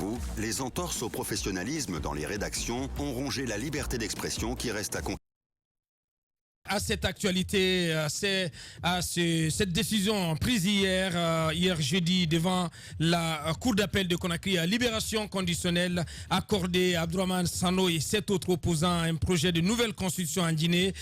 vous, les entorses au professionnalisme dans les rédactions ont rongé la liberté d'expression qui reste à conquérir. À cette actualité, cette décision prise hier jeudi devant la Cour d'appel de Conakry, à libération conditionnelle accordée à Abdourahmane Sano et 7 autres opposants à un projet de nouvelle constitution en Guinée.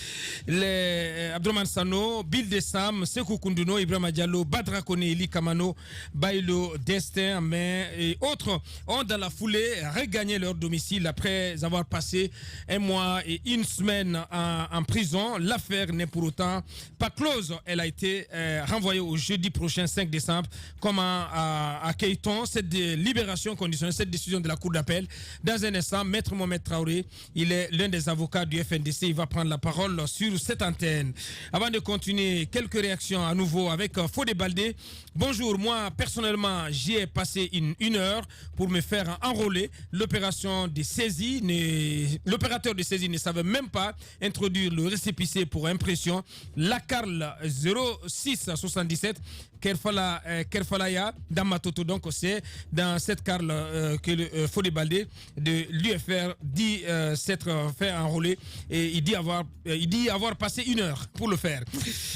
Abdourahmane Sano, Bill Dessam, Sekou Kounduno, Ibrahima Diallo, Badra Kone, Eli Kamano, Bailo Destin, et autres ont dans la foulée regagné leur domicile après avoir passé un mois et une semaine en prison. L'affaire n'est pour autant pas close. Elle a été renvoyée au jeudi prochain 5 décembre. Comment accueille-t-on cette libération conditionnelle, cette décision de la Cour d'appel? Dans un instant, Maître Mohamed Traoré, il est l'un des avocats du FNDC. Il va prendre la parole sur cette antenne. Avant de continuer, quelques réactions à nouveau avec Fodé Baldé. Bonjour, moi personnellement, j'y ai passé une heure pour me faire enrôler. L'opérateur de saisie ne savait même pas introduire le récépissé pour impression. La Carl 0677 Kerfalaya Damatoto. Donc c'est dans cette Carl que le Fodé Baldé de l'UFR dit s'être fait enrôler, et il dit avoir passé une heure pour le faire.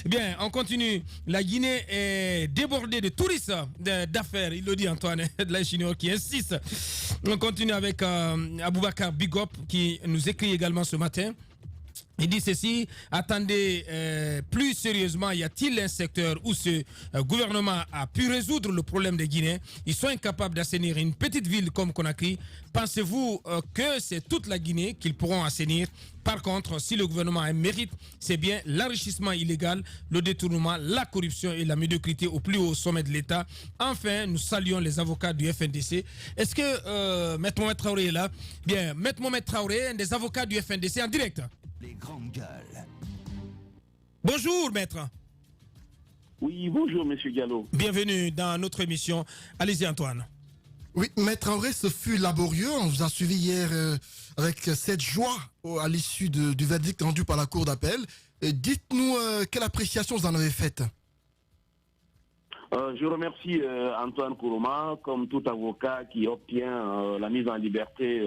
Bien, on continue. La Guinée est débordée de touristes d'affaires, il le dit Antoine de la Junior qui insiste. On continue avec Aboubakar Bigop qui nous écrit également ce matin. Il dit ceci: attendez, plus sérieusement, y a-t-il un secteur où ce gouvernement a pu résoudre le problème des Guinéens? Ils sont incapables d'assainir une petite ville comme Conakry. Pensez-vous que c'est toute la Guinée qu'ils pourront assainir? Par contre, si le gouvernement a un mérite, c'est bien l'enrichissement illégal, le détournement, la corruption et la médiocrité au plus haut sommet de l'État. Enfin, nous saluons les avocats du FNDC. Est-ce que Maître Mohamed Traoré est là? Bien, Maître Mohamed Traoré, un des avocats du FNDC en direct. Les grandes gueules. Bonjour, maître. Oui, bonjour, monsieur Diallo. Bienvenue dans notre émission. Allez-y, Antoine. Oui, maître Traoré, ce fut laborieux. On vous a suivi hier avec cette joie à l'issue du verdict rendu par la Cour d'appel. Dites-nous quelle appréciation vous en avez faite. Je remercie Antoine Kourouma, comme tout avocat qui obtient la mise en liberté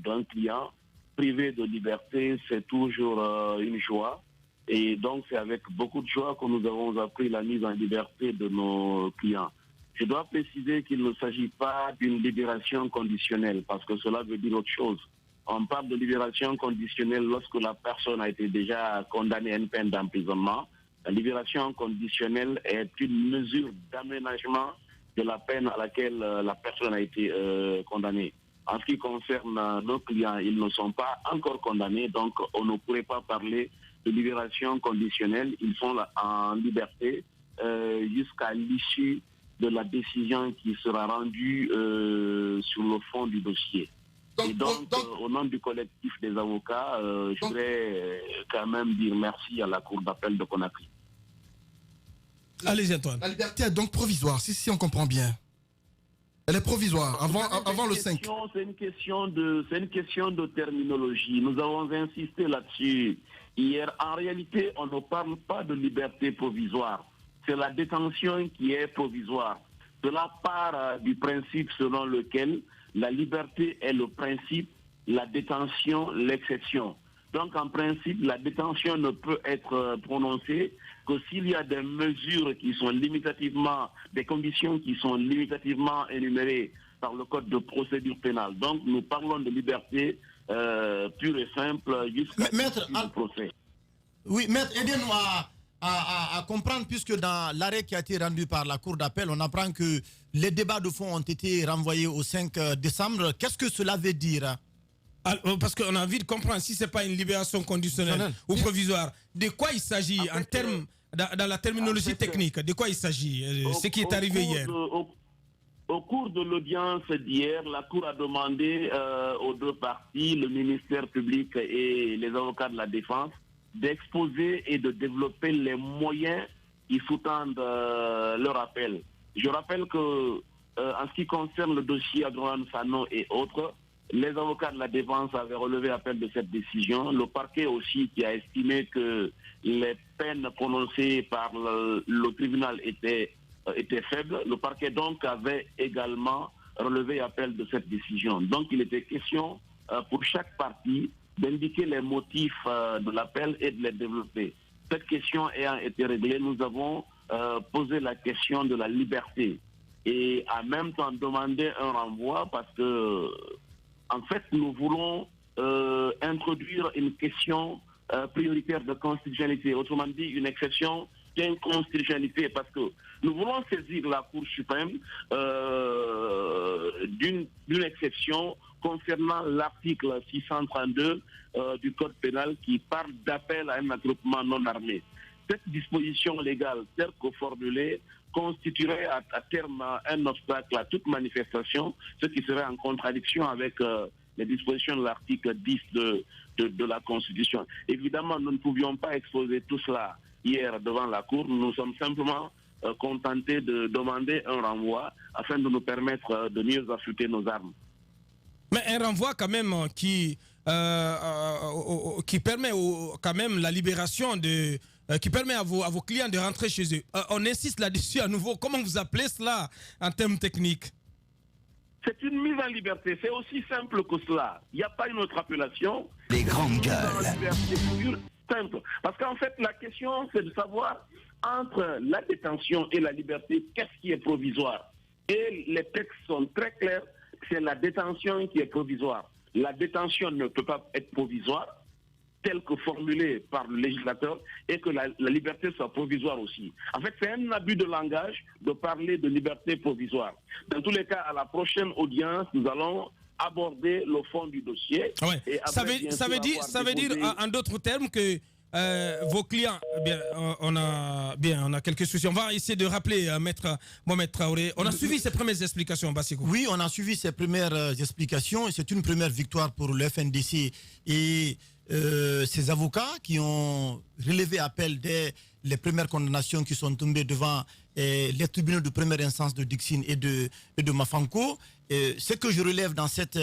d'un client. Privé de liberté, c'est toujours une joie. Et donc, c'est avec beaucoup de joie que nous avons appris la mise en liberté de nos clients. Je dois préciser qu'il ne s'agit pas d'une libération conditionnelle, parce que cela veut dire autre chose. On parle de libération conditionnelle lorsque la personne a été déjà condamnée à une peine d'emprisonnement. La libération conditionnelle est une mesure d'aménagement de la peine à laquelle la personne a été condamnée. En ce qui concerne nos clients, ils ne sont pas encore condamnés, donc on ne pourrait pas parler de libération conditionnelle. Ils sont en liberté jusqu'à l'issue de la décision qui sera rendue sur le fond du dossier. Donc, au nom du collectif des avocats, je voudrais quand même dire merci à la Cour d'appel de Conakry. Allez-y, Antoine. La liberté est donc provisoire, si on comprend bien. Elle est provisoire, avant le 5. C'est une question de terminologie. Nous avons insisté là-dessus hier. En réalité, on ne parle pas de liberté provisoire. C'est la détention qui est provisoire. Cela part du principe selon lequel la liberté est le principe, la détention l'exception. Donc, en principe, la détention ne peut être prononcée que s'il y a des mesures qui sont limitativement, des conditions qui sont limitativement énumérées par le Code de procédure pénale. Donc, nous parlons de liberté pure et simple jusqu'à le procès. Oui, maître, aidez-nous à comprendre, puisque dans l'arrêt qui a été rendu par la Cour d'appel, on apprend que les débats de fond ont été renvoyés au 5 décembre. Qu'est-ce que cela veut dire? Parce qu'on a envie de comprendre si ce n'est pas une libération conditionnelle ou provisoire. De quoi il s'agit en termes, dans la terminologie technique? De quoi il s'agit? Ce qui est arrivé hier. Au cours de l'audience d'hier, la Cour a demandé aux deux parties, le ministère public et les avocats de la défense, d'exposer et de développer les moyens qui sous-tendent leur appel. Je rappelle que, en ce qui concerne le dossier Abdourahmane Sano et autres, les avocats de la défense avaient relevé appel de cette décision. Le parquet aussi qui a estimé que les peines prononcées par le tribunal étaient faibles. Le parquet donc avait également relevé appel de cette décision. Donc il était question pour chaque partie d'indiquer les motifs de l'appel et de les développer. Cette question ayant été réglée, nous avons posé la question de la liberté et en même temps demandé un renvoi parce que, en fait, nous voulons introduire une question prioritaire de constitutionnalité, autrement dit une exception d'inconstitutionnalité, parce que nous voulons saisir la Cour suprême d'une exception concernant l'article 632 du Code pénal qui parle d'appel à un attroupement non armé. Cette disposition légale, telle que formulée, constituerait à terme un obstacle à toute manifestation, ce qui serait en contradiction avec les dispositions de l'article 10 de la Constitution. Évidemment, nous ne pouvions pas exposer tout cela hier devant la Cour. Nous sommes simplement contentés de demander un renvoi afin de nous permettre de mieux affûter nos armes. Mais un renvoi quand même qui permet quand même la libération de... qui permet à vos clients de rentrer chez eux. On insiste là-dessus à nouveau. Comment vous appelez cela en termes techniques? C'est une mise en liberté. C'est aussi simple que cela. Il n'y a pas une autre appellation. Les grandes gueules. Simple. Parce qu'en fait, la question, c'est de savoir entre la détention et la liberté, qu'est-ce qui est provisoire? Et les textes sont très clairs. C'est la détention qui est provisoire. La détention ne peut pas être provisoire, telle que formulée par le législateur, et que la liberté soit provisoire aussi. En fait, c'est un abus de langage de parler de liberté provisoire. Dans tous les cas, à la prochaine audience, nous allons aborder le fond du dossier. Ouais. Et après, ça veut dire en d'autres termes que vos clients, on a quelques soucis. On va essayer de rappeler Maître Mohamed Traoré. On a suivi ses premières explications, Bassikou. Oui, on a suivi ses premières explications et c'est une première victoire pour le FNDC et ses avocats qui ont relevé appel dès les premières condamnations qui sont tombées devant les tribunaux de première instance de Dixine et de Mafanko. Ce que je relève dans cette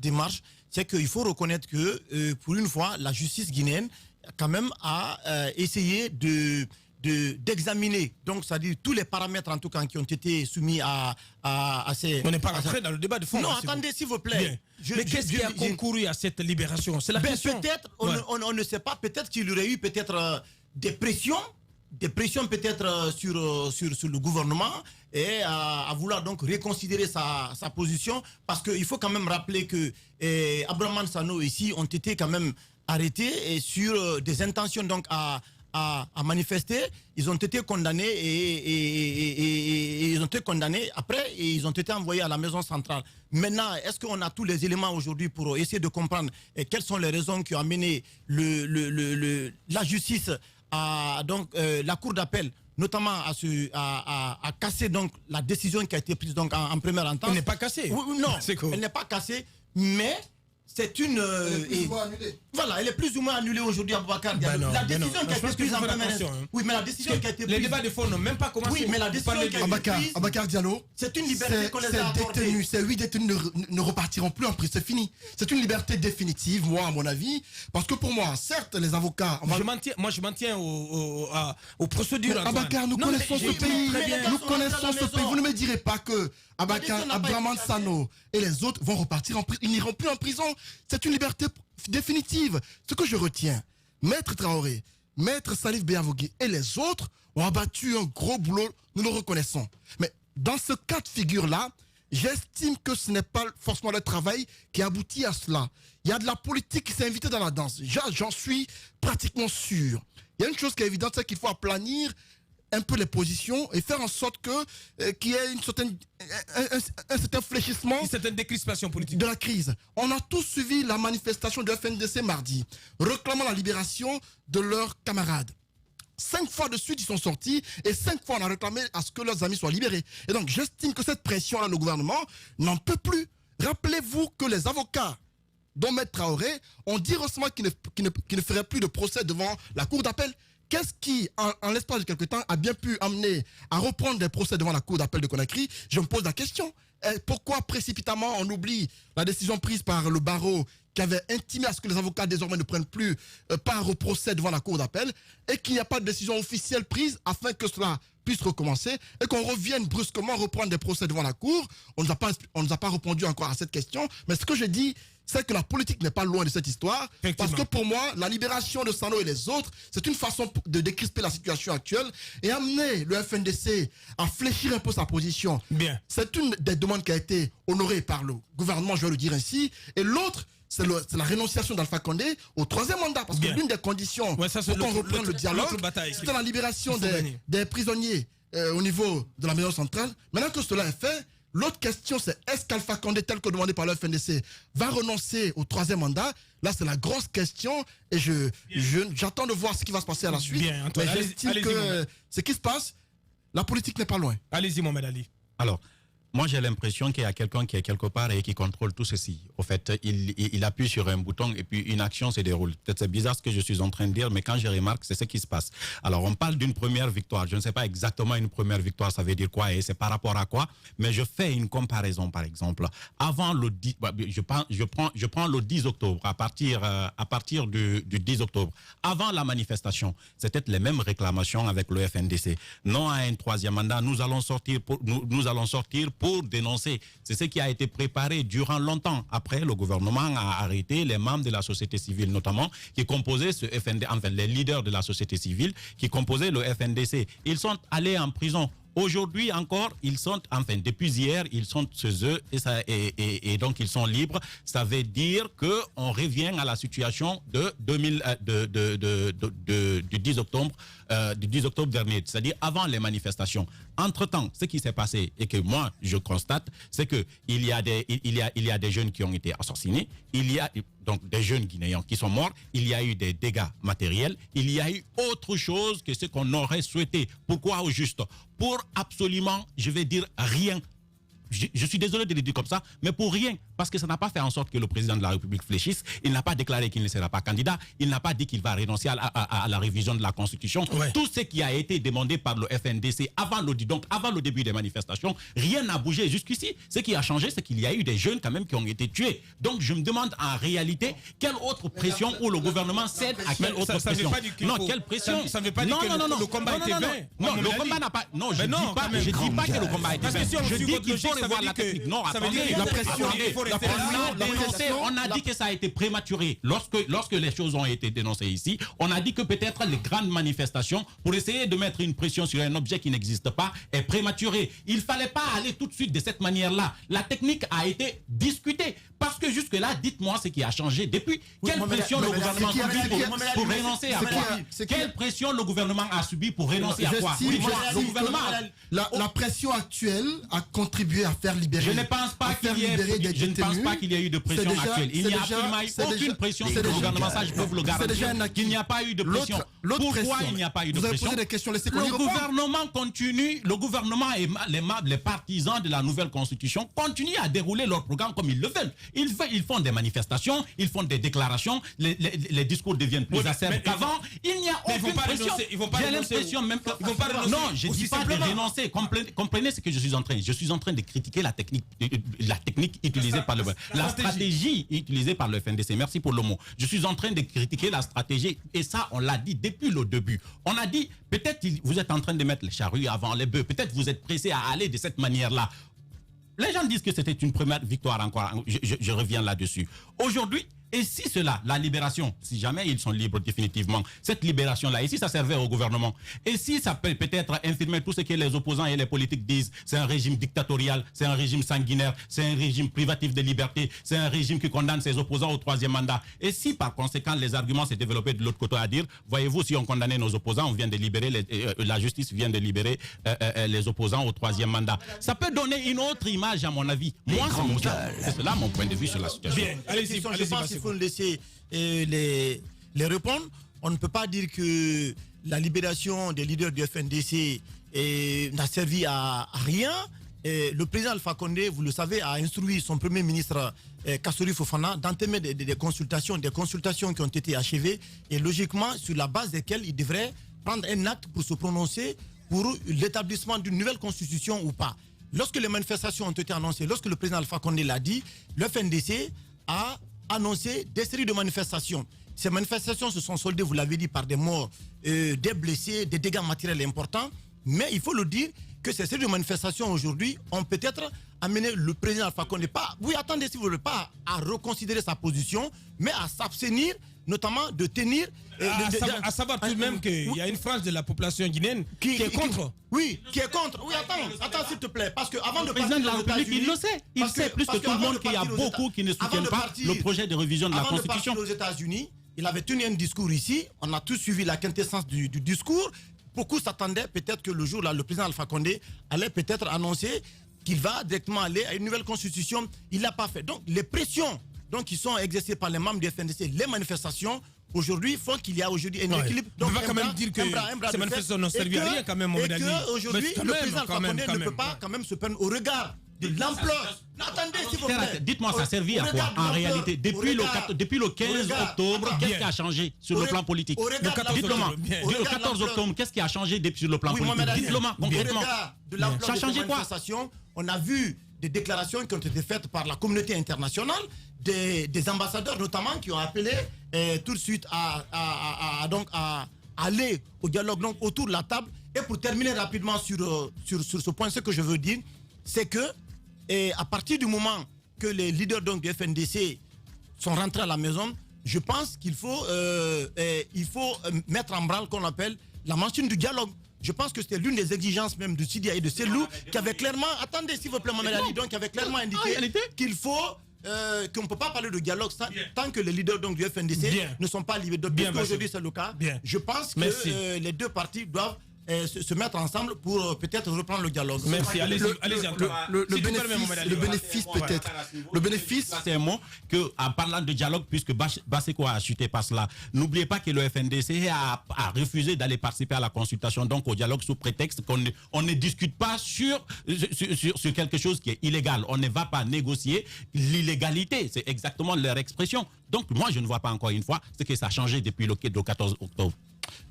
démarche, c'est qu'il faut reconnaître que pour une fois, la justice guinéenne quand même a essayé d'examiner, donc c'est-à-dire tous les paramètres en tout cas qui ont été soumis à ces... On n'est pas rentré dans le débat de fond. Non, attendez s'il vous plaît. Mais qu'est-ce qui a concouru à cette libération? C'est la question. Peut-être, on ne sait pas, peut-être qu'il y aurait eu peut-être des pressions peut-être sur le gouvernement et à vouloir donc reconsidérer sa position, parce qu'il faut quand même rappeler que Abdraman Sano ici ont été quand même arrêtés et sur des intentions donc à manifester. Ils ont été condamnés et ils ont été condamnés après et ils ont été envoyés à la maison centrale. Maintenant, est-ce qu'on a tous les éléments aujourd'hui pour essayer de comprendre quelles sont les raisons qui ont amené la justice donc la cour d'appel notamment à casser donc la décision qui a été prise donc en première entente? Elle n'est pas cassée. Oui, non, elle n'est pas cassée, mais c'est une... voilà, elle est plus ou moins annulée aujourd'hui à Boubacar Diallo. La décision qui a été prise en première instance. Oui, mais la décision qui a été prise... Les débats de fond n'ont même pas commencé. Oui, mais la décision qui a été prise... Aboubacar Diallo, c'est une liberté qu'on les a accordée. Ces 8 détenus ne repartiront plus en prison, c'est fini. C'est une liberté définitive, moi, à mon avis. Parce que pour moi, certes, les avocats... Je m'en tiens aux procédures. Aboubacar, nous connaissons ce pays. Nous connaissons ce pays. Vous ne me direz pas que Abdraman Sano et les autres vont repartir en prison. Ils n'iront plus en prison. C'est une liberté définitive. Ce que je retiens, Maître Traoré, Maître Salif Béavogui et les autres ont abattu un gros boulot, nous le reconnaissons. Mais dans ce cas de figure-là, j'estime que ce n'est pas forcément le travail qui aboutit à cela. Il y a de la politique qui s'est invitée dans la danse. J'en suis pratiquement sûr. Il y a une chose qui est évidente, c'est qu'il faut aplanir un peu les positions et faire en sorte qu'il y ait un certain fléchissement, une certaine décrispation politique de la crise. On a tous suivi la manifestation de FNDC mardi, réclamant la libération de leurs camarades. 5 fois de suite, ils sont sortis et 5 fois, on a réclamé à ce que leurs amis soient libérés. Et donc, j'estime que cette pression-là, le gouvernement n'en peut plus. Rappelez-vous que les avocats dont Maître Traoré ont dit récemment qu'ils ne feraient plus de procès devant la cour d'appel. Qu'est-ce qui, en l'espace de quelque temps, a bien pu amener à reprendre des procès devant la cour d'appel de Conakry? Je me pose la question. Pourquoi précipitamment on oublie la décision prise par le barreau qui avait intimé à ce que les avocats désormais ne prennent plus part au procès devant la cour d'appel et qu'il n'y a pas de décision officielle prise afin que cela puisse recommencer et qu'on revienne brusquement reprendre des procès devant la Cour. On ne nous a pas répondu encore à cette question. Mais ce que je dis, c'est que la politique n'est pas loin de cette histoire. Parce que pour moi, la libération de Sano et les autres, c'est une façon de décrisper la situation actuelle et amener le FNDC à fléchir un peu sa position. C'est une des demandes qui a été honorée par le gouvernement, je vais le dire ainsi. Et l'autre, c'est la rénonciation d'Alpha Condé au 3e mandat. Parce que l'une des conditions pour qu'on reprenne le dialogue, c'était la libération des prisonniers au niveau de la maison centrale. Maintenant que cela est fait, l'autre question, c'est est-ce qu'Alpha Condé, tel que demandé par le FNDC, va renoncer au 3e mandat? Là, c'est la grosse question et j'attends de voir ce qui va se passer à la suite. Mais j'estime que ce qui se passe, la politique n'est pas loin. Allez-y, Mohamed Ali. Alors, moi, j'ai l'impression qu'il y a quelqu'un qui est quelque part et qui contrôle tout ceci. Au fait, il appuie sur un bouton et puis une action se déroule. Peut-être c'est bizarre ce que je suis en train de dire, mais quand je remarque, c'est ce qui se passe. Alors, on parle d'une première victoire. Je ne sais pas exactement une première victoire, ça veut dire quoi et c'est par rapport à quoi, mais je fais une comparaison, par exemple. Avant le 10, je prends le 10 octobre, à partir du 10 octobre. Avant la manifestation, c'était les mêmes réclamations avec le FNDC. Non à un 3e mandat, nous allons sortir pour dénoncer. C'est ce qui a été préparé durant longtemps. Après, le gouvernement a arrêté les membres de la société civile, notamment, qui composaient ce FNDC, enfin, les leaders de la société civile, qui composaient le FNDC. Ils sont allés en prison. Aujourd'hui encore, ils sont, enfin depuis hier, ils sont chez eux et donc ils sont libres. Ça veut dire qu'on revient à la situation du 10 octobre dernier, c'est-à-dire avant les manifestations. Entre-temps, ce qui s'est passé et que moi je constate, c'est qu'il y a des jeunes qui ont été assassinés, il y a donc des jeunes Guinéens qui sont morts, il y a eu des dégâts matériels, il y a eu autre chose que ce qu'on aurait souhaité. Pourquoi au juste? Pour absolument, je vais dire rien. Je suis désolé de le dire comme ça, mais pour rien, parce que ça n'a pas fait en sorte que le président de la République fléchisse. Il n'a pas déclaré qu'il ne sera pas candidat. Il n'a pas dit qu'il va renoncer à la révision de la Constitution. Ouais. Tout ce qui a été demandé par le FNDC avant le début des manifestations, rien n'a bougé jusqu'ici. Ce qui a changé, c'est qu'il y a eu des jeunes quand même qui ont été tués. Donc je me demande en réalité quelle autre pression où le gouvernement cède à quelle autre pression. Non, quelle pression? Ça ne veut pas dire que le combat était vain. Non, le combat n'a pas. Non, je ne dis pas que le combat était vain. Je dis qu'il faut revoir la technique. Non, attendez, la pression. On a dit que ça a été prématuré. Lorsque les choses ont été dénoncées ici, on a dit que peut-être les grandes manifestations, pour essayer de mettre une pression sur un objet qui n'existe pas, est prématuré. Il ne fallait pas aller tout de suite de cette manière-là. La technique a été discutée. Parce que jusque-là, dites-moi ce qui a changé depuis. Quelle pression le gouvernement a subi pour renoncer à quoi? Quelle pression le gouvernement a subi pour renoncer à quoi? La pression actuelle a contribué à faire libérer. Je ne pense pas qu'il y ait eu de pression actuelle. Il n'y a absolument aucune pression sur le gouvernement, ça je peux vous le garantir. Il n'y a pas eu de pression. Pourquoi il n'y a pas eu de pression? Le gouvernement continue, le gouvernement et les partisans de la nouvelle constitution continuent à dérouler leur programme comme ils le veulent. Ils font des manifestations, ils font des déclarations, les discours deviennent plus acerbes qu'avant. Il n'y a aucune pression. J'ai l'impression même que... Non, je ne dis pas de renoncer. Comprenez ce que je suis en train. Je suis en train de critiquer la technique utilisée par la stratégie utilisée par le FNDC. Merci pour le mot. Je suis en train de critiquer la stratégie et ça, on l'a dit depuis le début. On a dit, peut-être vous êtes en train de mettre les charrues avant les bœufs. Peut-être vous êtes pressé à aller de cette manière-là. Les gens disent que c'était une première victoire encore. Je reviens là-dessus. Aujourd'hui, et si cela, la libération, si jamais ils sont libres définitivement, cette libération-là, et si ça servait au gouvernement, et si ça peut peut-être infirmer tout ce que les opposants et les politiques disent, c'est un régime dictatorial, c'est un régime sanguinaire, c'est un régime privatif de liberté, c'est un régime qui condamne ses opposants au 3e mandat. Et si par conséquent les arguments s'est développé de l'autre côté à dire, voyez-vous, si on condamnait nos opposants, on vient de libérer, la justice vient de libérer les opposants au 3e mandat. Ça peut donner une autre image à mon avis. Moi, c'est cela mon point de vue sur la situation. Bien, allez-y, il faut laisser les répondre. On ne peut pas dire que la libération des leaders du FNDC n'a servi à rien. Le président Alpha Condé, vous le savez, a instruit son premier ministre Kassori Fofana d'entamer des consultations qui ont été achevées et logiquement sur la base desquelles il devrait prendre un acte pour se prononcer pour l'établissement d'une nouvelle constitution ou pas. Lorsque les manifestations ont été annoncées, lorsque le président Alpha Condé l'a dit, le FNDC a annoncé des séries de manifestations. Ces manifestations se sont soldées, vous l'avez dit, par des morts, des blessés, des dégâts matériels importants. Mais il faut le dire que ces séries de manifestations aujourd'hui ont peut-être amené le président Alpha Condé attendez, si vous ne voulez pas à reconsidérer sa position, mais à s'abstenir, notamment de tenir... à savoir tout de même qu'il y a une frange de la population guinéenne qui est contre. Oui, qui est contre. Oui, attends s'il te plaît, parce que avant de partir... Le président de la République, il le sait. Il sait plus que tout le monde qu'il y a beaucoup qui ne soutiennent pas le projet de révision de la Constitution. Avant de partir aux États-Unis, il avait tenu un discours ici, on a tous suivi la quintessence du discours. Beaucoup s'attendaient peut-être que le jour-là, le président Alpha Condé allait peut-être annoncer qu'il va directement aller à une nouvelle constitution. Il ne l'a pas fait. Donc les pressions qui sont exercées par les membres du FNDC, les manifestations, aujourd'hui font qu'il y a aujourd'hui un équilibre. Donc, on va quand même dire que ces manifestations n'ont servi à rien quand même, et qu'aujourd'hui, le président Alpha Condé ne peut pas quand même se prendre au regard de l'ampleur. Attendez, s'il vous plaît. Dites-moi, ça a servi à quoi en réalité depuis le 15 octobre, qu'est-ce qui a changé sur le plan politique? Le 14 octobre, qu'est-ce qui a changé sur le plan politique? Dites-le-moi concrètement. De l'ampleur de ces manifestations, on a vu des déclarations qui ont été faites par la communauté internationale, des ambassadeurs notamment qui ont appelé tout de suite à aller au dialogue autour de la table. Et pour terminer rapidement sur ce point, ce que je veux dire, c'est que à partir du moment que les leaders du FNDC sont rentrés à la maison, je pense qu'il faut, mettre en branle qu'on appelle la machine du dialogue. Je pense que c'était l'une des exigences même de Sidia et de Selou qui avait clairement, attendez s'il vous plaît Mohamed Ali, donc qui avait clairement indiqué qu'il faut qu'on ne peut pas parler de dialogue tant que les leaders du FNDC ne sont pas libérés. Donc aujourd'hui c'est le cas, je pense que les deux parties doivent se mettre ensemble pour peut-être reprendre le dialogue. Merci, allez-y. Le bénéfice peut-être. Le bénéfice, c'est un mot que, en parlant de dialogue, puisque Baseko a chuté par cela, n'oubliez pas que le FNDC a refusé d'aller participer à la consultation, donc au dialogue, sous prétexte qu'on ne discute pas sur quelque chose qui est illégal. On ne va pas négocier l'illégalité. C'est exactement leur expression. Donc moi, je ne vois pas encore une fois ce que ça a changé depuis le 14 octobre.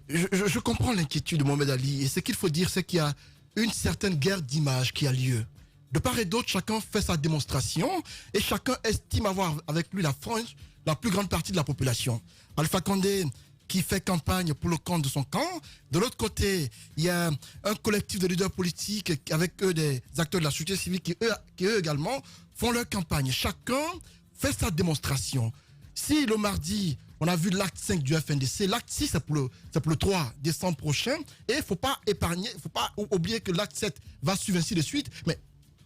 Je comprends l'inquiétude de Mohamed Ali, et ce qu'il faut dire, c'est qu'il y a une certaine guerre d'image qui a lieu. De part et d'autre, chacun fait sa démonstration et chacun estime avoir avec lui la plus grande partie de la population. Alpha Condé qui fait campagne pour le compte de son camp. De l'autre côté, il y a un collectif de leaders politiques avec eux des acteurs de la société civile qui eux également font leur campagne. Chacun fait sa démonstration. Si le mardi, on a vu l'acte 5 du FNDC, l'acte 6 c'est pour le 3 décembre prochain, et il ne faut pas épargner, il ne faut pas oublier que l'acte 7 va suivre ainsi de suite, mais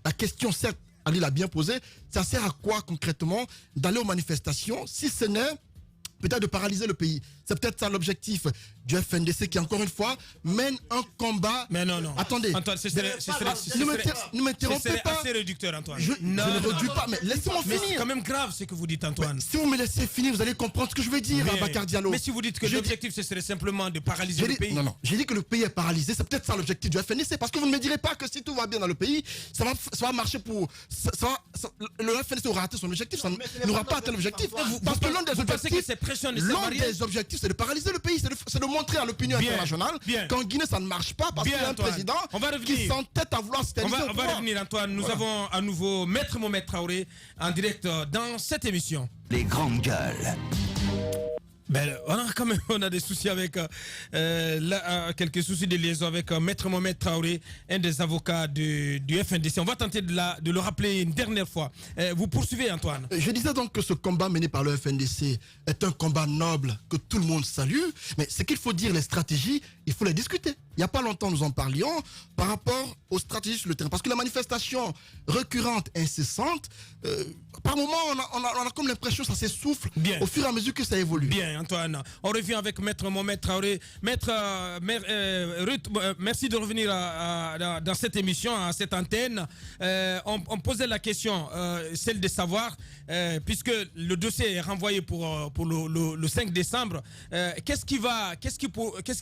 la question, certes, Ali l'a bien posée, ça sert à quoi concrètement d'aller aux manifestations si ce n'est peut-être de paralyser le pays? C'est peut-être ça l'objectif du FNDC qui, encore une fois, mène un combat. Mais non. Attendez. Antoine, ne m'interrompez pas. C'est assez réducteur, Antoine. Je ne réduis pas, mais laissez-moi finir. C'est quand même grave ce que vous dites, Antoine. Mais si vous me laissez finir, vous allez comprendre ce que je veux dire, Bakar Diallo. Mais si vous dites que l'objectif, ce serait simplement de paralyser le pays. Non. J'ai dit que le pays est paralysé. C'est peut-être ça l'objectif du FNDC. Parce que vous ne me direz pas que si tout va bien dans le pays, ça va marcher pour. Le FNDC aura atteint son objectif. Ça n'aura pas atteint l'objectif. Parce que l'un des objectifs, c'est de paralyser le pays. C'est de montrer à l'opinion internationale qu'en Guinée, ça ne marche pas parce qu'il y a un président qui s'entête à vouloir stériliser le pouvoir. On va revenir, Antoine. Nous avons à nouveau Maître Mohamed Traoré en direct dans cette émission. Les grandes gueules. Ben, on a des soucis avec quelques soucis de liaison avec Maître Mohamed Traoré, un des avocats du FNDC. On va tenter de le rappeler une dernière fois. Vous poursuivez, Antoine. Je disais donc que ce combat mené par le FNDC est un combat noble que tout le monde salue, mais ce qu'il faut dire, les stratégies, il faut les discuter. Il n'y a pas longtemps, nous en parlions par rapport aux stratégies sur le terrain. Parce que la manifestation récurrente, incessante, par moments, on a comme l'impression que ça s'essouffle au fur et à mesure que ça évolue. Bien, Antoine. On revient avec Maître Mohamed Traoré. Maître, merci de revenir dans cette émission, à cette antenne. On posait la question, celle de savoir, puisque le dossier est renvoyé pour le 5 décembre, qu'est-ce qui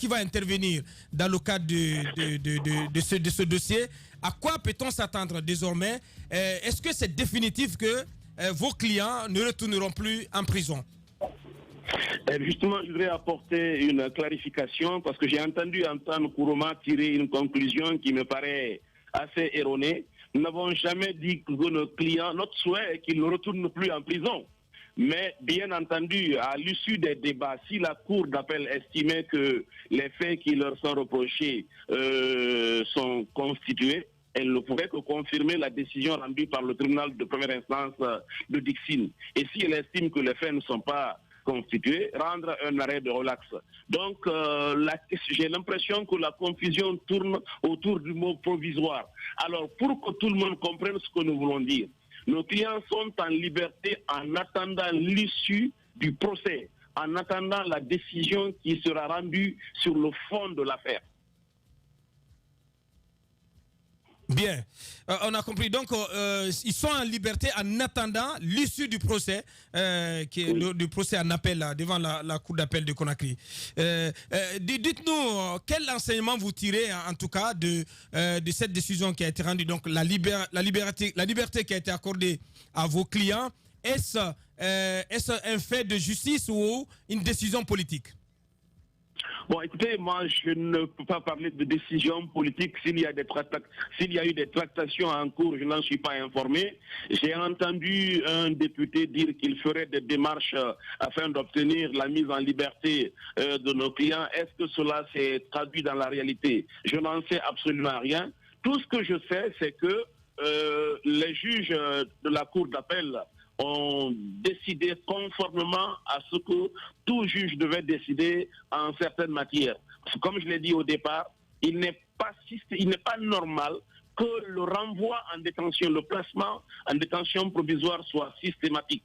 va intervenir dans le cadre de ce dossier? À quoi peut-on s'attendre désormais? Est-ce que c'est définitif que vos clients ne retourneront plus en prison? Justement, je voudrais apporter une clarification parce que j'ai entendu Antoine Kourouma tirer une conclusion qui me paraît assez erronée. Nous n'avons jamais dit que nos clients, notre souhait est qu'ils ne retournent plus en prison. Mais bien entendu, à l'issue des débats, si la Cour d'appel estimait que les faits qui leur sont reprochés sont constitués, elle ne pouvait que confirmer la décision rendue par le tribunal de première instance de Dixine. Et si elle estime que les faits ne sont pas constitués, rendre un arrêt de relax. Donc, j'ai l'impression que la confusion tourne autour du mot provisoire. Alors, pour que tout le monde comprenne ce que nous voulons dire, nos clients sont en liberté en attendant l'issue du procès, en attendant la décision qui sera rendue sur le fond de l'affaire. Bien, on a compris. Donc, ils sont en liberté en attendant l'issue du procès, qui est du procès en appel là, devant la Cour d'appel de Conakry. Dites-nous, quel enseignement vous tirez, en tout cas, de cette décision qui a été rendue, donc la liberté qui a été accordée à vos clients. Est-ce un fait de justice ou une décision politique? Bon, écoutez, moi, je ne peux pas parler de décision politique. S'il y a eu des tractations en cours, je n'en suis pas informé. J'ai entendu un député dire qu'il ferait des démarches afin d'obtenir la mise en liberté de nos clients. Est-ce que cela s'est traduit dans la réalité? Je n'en sais absolument rien. Tout ce que je sais, c'est que les juges de la Cour d'appel ont décidé conformément à ce que tout juge devait décider en certaines matières. Comme je l'ai dit au départ, il n'est pas normal que le renvoi en détention, le placement en détention provisoire soit systématique.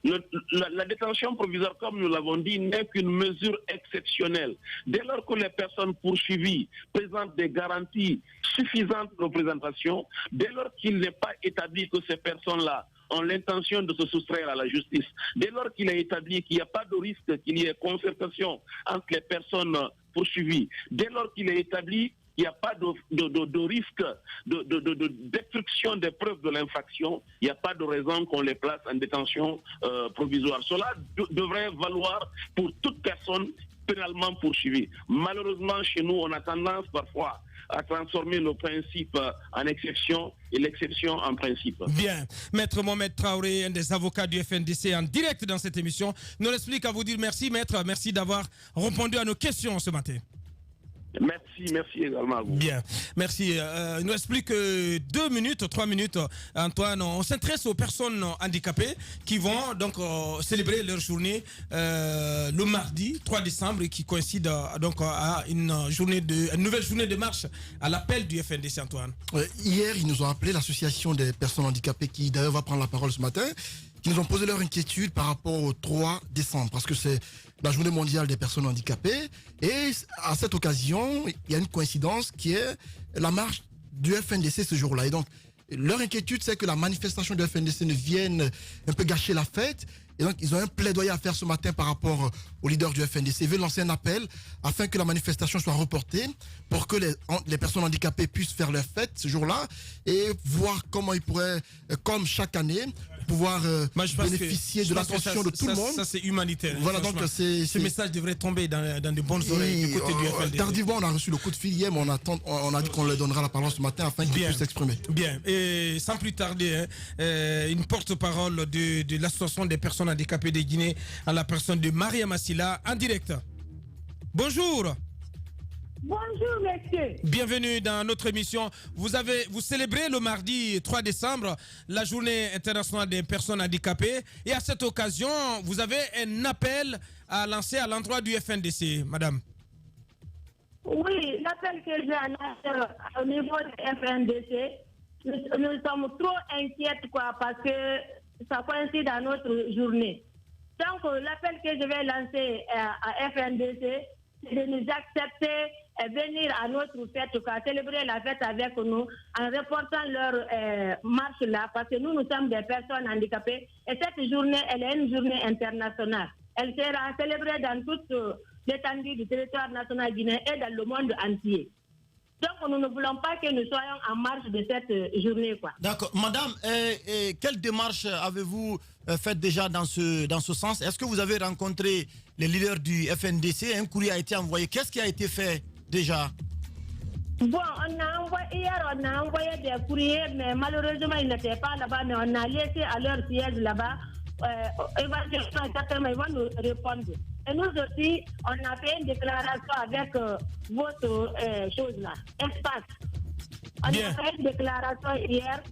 La détention provisoire, comme nous l'avons dit, n'est qu'une mesure exceptionnelle. Dès lors que les personnes poursuivies présentent des garanties suffisantes de représentation, dès lors qu'il n'est pas établi que ces personnes-là ont l'intention de se soustraire à la justice, dès lors qu'il est établi qu'il n'y a pas de risque qu'il y ait concertation entre les personnes poursuivies, dès lors qu'il est établi qu'il n'y a pas de risque de destruction des preuves de l'infraction, il n'y a pas de raison qu'on les place en détention provisoire. Cela devrait valoir pour toute personne pénalement poursuivie. Malheureusement, chez nous, on a tendance parfois à transformer le principe en exception et l'exception en principe. Bien. Maître Mohamed Traoré, un des avocats du FNDC en direct dans cette émission, nous explique à vous dire merci, maître. Merci d'avoir répondu à nos questions ce matin. Merci également à vous. Bien, merci. Il nous reste plus que 2 minutes, 3 minutes, Antoine. On s'intéresse aux personnes handicapées qui vont donc célébrer leur journée le mardi 3 décembre, qui coïncide donc à une nouvelle journée de marche à l'appel du FNDC, Antoine. Hier, ils nous ont appelé, l'association des personnes handicapées, qui d'ailleurs va prendre la parole ce matin, qui nous ont posé leur inquiétude par rapport au 3 décembre, parce que c'est la journée mondiale des personnes handicapées. Et à cette occasion, il y a une coïncidence qui est la marche du FNDC ce jour-là. Et donc, leur inquiétude, c'est que la manifestation du FNDC ne vienne un peu gâcher la fête. Et donc, ils ont un plaidoyer à faire ce matin par rapport au leader du FNDC. Ils veulent lancer un appel afin que la manifestation soit reportée pour que les personnes handicapées puissent faire leur fête ce jour-là et voir comment ils pourraient, comme chaque année, pouvoir bénéficier de l'attention de tout le monde. Ça, c'est humanitaire. Voilà, donc ce message devrait tomber dans de bonnes oreilles du côté du FNDC. Tardivement, on a reçu le coup de fil hier, mais on a dit qu'on leur donnera la parole ce matin afin qu'ils puissent s'exprimer. Bien, et sans plus tarder, une porte-parole de l'association des personnes handicapées de Guinée, à la personne de Maria Massila, en direct. Bonjour. Bonjour, monsieur. Bienvenue dans notre émission. Vous célébrez le mardi 3 décembre la journée internationale des personnes handicapées. Et à cette occasion, vous avez un appel à lancer à l'endroit du FNDC, madame. Oui, l'appel que j'ai annoncé au niveau du FNDC, nous sommes trop inquiètes, parce que ça coïncide à notre journée. Donc, l'appel que je vais lancer à FNDC, c'est de nous accepter et venir à notre fête, célébrer la fête avec nous en reportant leur marche là, parce que nous sommes des personnes handicapées et cette journée, elle est une journée internationale. Elle sera célébrée dans toute l'étendue du territoire national guinéen et dans le monde entier. Donc nous ne voulons pas que nous soyons en marge de cette journée, D'accord. Madame, quelle démarche avez-vous faite déjà dans ce sens? Est-ce que vous avez rencontré les leaders du FNDC? Un courrier a été envoyé. Qu'est-ce qui a été fait déjà? Bon, hier on a envoyé des courriers, mais malheureusement ils n'étaient pas là-bas, mais on a laissé à leur siège là-bas éventuellement, certainement, ils vont nous répondre. Et nous aussi, on a fait une déclaration avec votre chose là, espace. On a fait une déclaration hier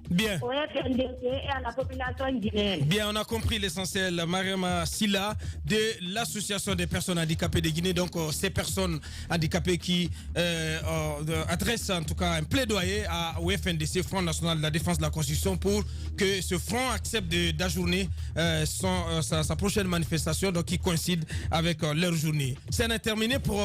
au FNDC et à la population guinéenne. Bien, on a compris l'essentiel. Mariama Silla de l'Association des personnes handicapées de Guinée. Donc, ces personnes handicapées qui adressent en tout cas un plaidoyer au FNDC, Front National de la Défense de la Constitution, pour que ce front accepte d'ajourner sa prochaine manifestation, donc qui coïncide avec leur journée. C'est terminé pour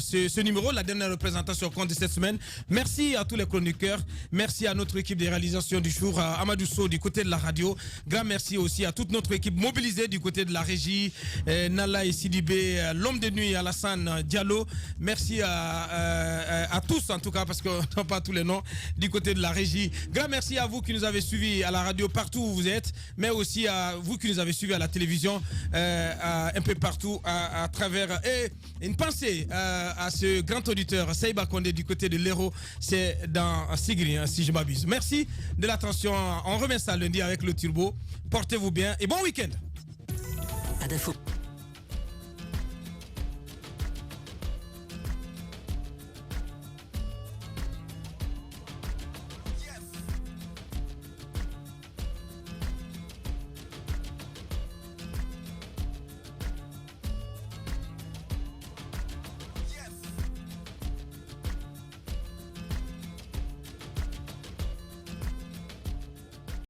ce numéro, la dernière représentation au compte de cette semaine. Merci à tous les chroniqueurs. Merci à notre équipe de réalisation du jour, à Amadou Sow du côté de la radio. Grand merci aussi à toute notre équipe mobilisée du côté de la régie, Nala et Sidibé, l'homme de nuit Alassane Diallo. Merci à tous en tout cas, parce qu'on n'a pas tous les noms du côté de la régie. Grand merci à vous qui nous avez suivis à la radio partout où vous êtes, mais aussi à vous qui nous avez suivis à la télévision un peu partout à travers. Et une pensée à ce grand auditeur Seiba Kondé du côté de l'Hérault, c'est dans Sigri, si je m'abuse. Merci de l'attention. On remet ça lundi avec le Turbo. Portez-vous bien et bon week-end.